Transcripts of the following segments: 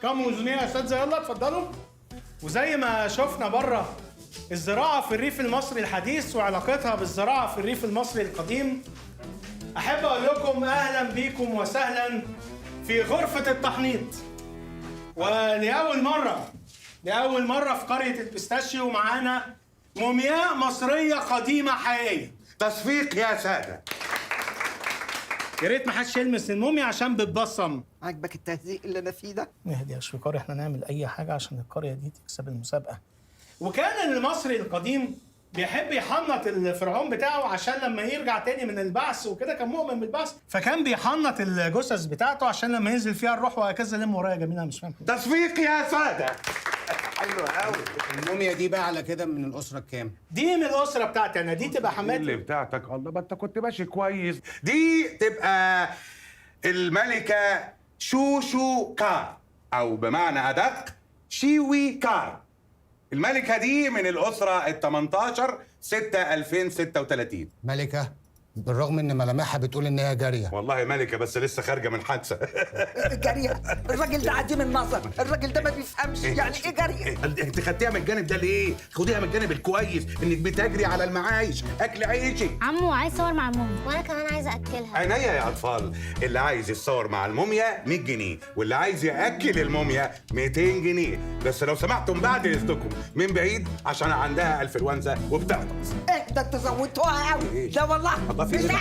كم وزنيه يا استاذه؟ يلا اتفضلوا. وزي ما شفنا بره الزراعه في الريف المصري الحديث وعلاقتها بالزراعه في الريف المصري القديم، احب اقول لكم اهلا بيكم وسهلا في غرفه التحنيط. ولأول مرة في قرية البيستاشيو معانا مومياء مصرية قديمة حقيقية. تصفيق يا سادة. يا ريت ما حدش يلمس الموميا عشان بتبصم. عاجبك التهزيق اللي انا فيه ده؟ نهدي يا شويكار، احنا نعمل أي حاجة عشان القرية دي تكسب المسابقة. وكان المصري القديم بيحب يحنط الفرعون بتاعه عشان لما يرجع تاني من البعث وكده، كان مؤمن بالبعث، فكان بيحنط الجثث بتاعته عشان لما ينزل فيها الروح وهكذا. لم ورايا جميلة، مش فاهم. تصفيق يا سادة. حلو قوي. الموميا دي بقى على كده من الأسرة الكام؟ دي من الأسرة بتاعتي أنا، دي تبقى اللي حماتي. بتاعتك الله، ما انت كنت ماشي كويس. دي تبقى الملكة شوشو كار، او بمعنى ادق شيوي كار. الملكة دي من الأسرة ال 18/6/2036. ملكة؟ بالرغم إن ملامحها بتقول إن هي جارية. والله ملكة بس لسه خارجة من حادثة. جارية؟ الراجل ده عديم النظر، الراجل ده ما بيفهمش يعني ايه جارية. انت خدتيها من الجانب ده ليه؟ خديها من الجانب الكويس، انك بتجري على المعايش، اكل عيشك. عمو عايز صور مع الماما وانا كمان عايزه اكلها. عينيا يا اطفال، اللي عايز يتصور مع الموميا 100 جنيه، واللي عايز ياكل الموميا 200 جنيه. بس لو سمحتم بعد اذنكم من بعيد عشان عندها انفلونزا وبتعطس. ايه ده انت زودتوها قوي. لا والله الله في مش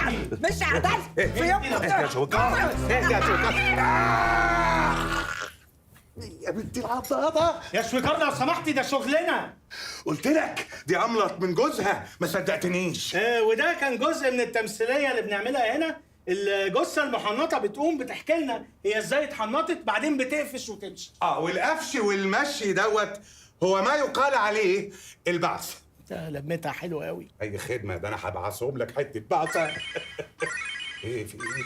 عدل في يوم يا شوكار، يا شوكار. يا بنتي العضاضة. يا شويكار لو سمحتي، ده شغلنا. قلت لك دي أملط من جوزها، ما صدقتنيش. وده كان جزء من التمثيليه اللي بنعملها هنا. الجثه المحنطه بتقوم بتحكي لنا هي ازاي اتحنطت، بعدين بتقفش وتمشي. والقفش والمشي دوت هو ما يقال عليه البعث. انت لمتها حلوه قوي. اي خدمه، ده انا هبعثهم لك حته بعثه. ايه في ايه؟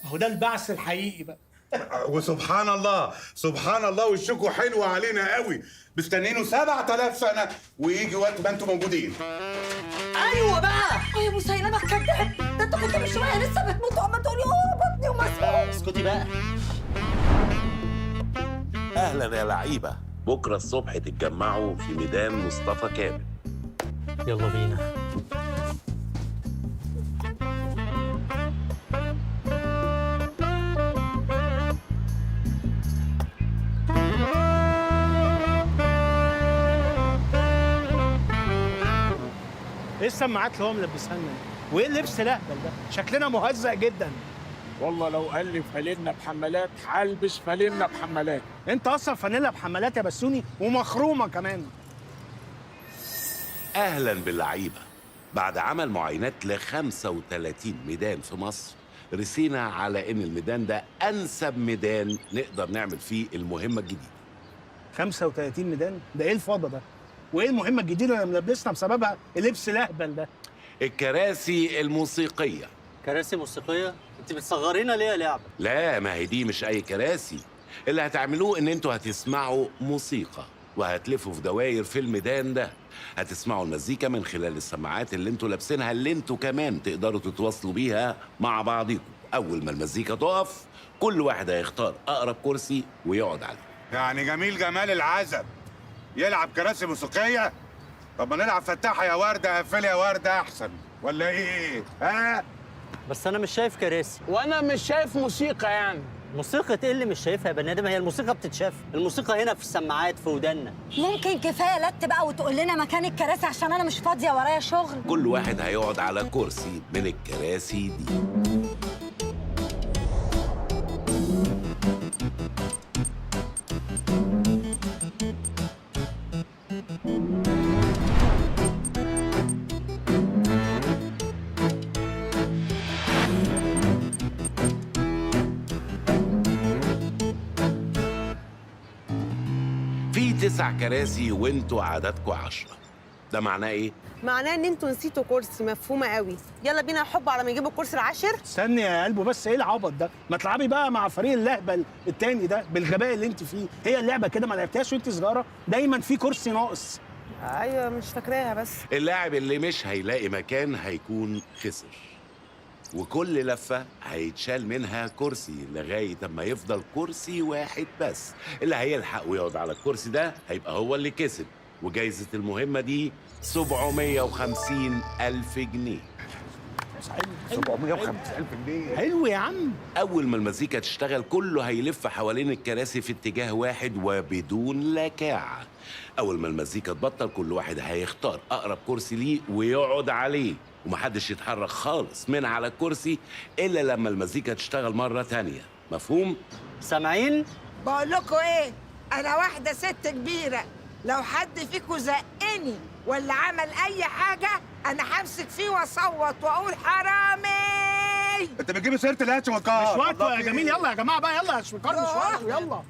هو ده البعث الحقيقي بقى. وسبحان الله سبحان الله، وشكوا حلوه علينا قوي. مستنينه 7000 سنه ويجي وقت ما انتم موجودين. ايوه بقى يا مسيلمه الكذاب، ده انت كنت من شويه لسه بتموت وعمال تقولي بطني ومسحوق. اسكتي بقى. اهلا يا لعيبه، بكره الصبح تتجمعوا في ميدان مصطفى كامل. يلا بينا. ايه السماعات اللي هو ملبسها لنا؟ وايه اللبس الاهبل ده؟ شكلنا مهزأ جدا. والله لو قال لي فانلة بحمالات هلبس فانلة بحمالات. انت اصلا فانيلا بحمالات يا بسوني، ومخرومه كمان. اهلا باللعيبه. بعد عمل معاينات ل 35 ميدان في مصر، رسينا على ان الميدان ده انسب ميدان نقدر نعمل فيه المهمه الجديده. 35 ميدان؟ ده ايه الفضا ده؟ وايه المهمه الجديده اللي ملبسنا بسببها اللبس الاهبل ده؟ الكراسي الموسيقيه. كراسي موسيقيه؟ انت بتصغرينا ليه يا لعبه؟ لا، ما هي دي مش اي كراسي. اللي هتعملوه ان انتوا هتسمعوا موسيقى وهتلفوا في دواير في الميدان ده. هتسمعوا المزيكا من خلال السماعات اللي انتوا لابسينها، اللي انتوا كمان تقدروا تتواصلوا بيها مع بعضكم. اول ما المزيكا تقف كل واحد هيختار اقرب كرسي ويقعد عليه. يعني جميل جمال العزب يلعب كراسي موسيقيه؟ طب ما نلعب فتاحه يا ورده قفلي يا ورده احسن، ولا ايه؟ ها؟ بس انا مش شايف كراسي. وانا مش شايف موسيقى يعني. موسيقى ايه اللي مش شايفها يا بني ادم؟ هي الموسيقى بتتشاف، الموسيقى هنا في السماعات في ودنا. ممكن كفايه لت بقى وتقول لنا مكان الكراسي عشان انا مش فاضيه ورايا شغل. كل واحد هيقعد على كرسي من الكراسي دي. في 9 كراسي وانتوا عددكوا 10. ده معناه ايه؟ معناه ان انتوا نسيتوا كرسي. مفهومه قوي. يلا بينا يا حب على ما يجيبوا الكرسي العاشر. استني يا قلبه بس، ايه العبط ده؟ ما تلعبي بقى مع فريق اللهبل التاني ده بالغباء اللي انت فيه. هي اللعبه كده ما لعبتهاش وانت صغيره، دايما في كرسي ناقص. ايوه مش فاكراها بس. اللاعب اللي مش هيلاقي مكان هيكون خسر. وكل لفة هيتشال منها كرسي لغاية اما يفضل كرسي واحد بس. اللي هيلحق ويقعد على الكرسي ده هيبقى هو اللي كسب. وجايزة المهمة دي 750,000 جنيه. 750,000 جنيه. حلو يا عم. أول ما المزيكا تشتغل كله هيلف حوالين الكراسي في اتجاه واحد وبدون لكاعة. أول ما المزيكا تبطل كل واحد هيختار أقرب كرسي ليه ويقعد عليه، ومحدش يتحرك خالص من على الكرسي إلا لما المزيكا تشتغل مرة تانية. مفهوم؟ سامعين؟ بقول لكم ايه، انا واحده ست كبيره، لو حد فيكم زقني ولا عمل اي حاجه انا همسك فيه واصوت واقول حرامي. انت بتجيب سيره الهاتش والقهر. مش وقته يا جميل، يلا يا جماعه بقى، يلا يا شويكار، مش وقته، يلا.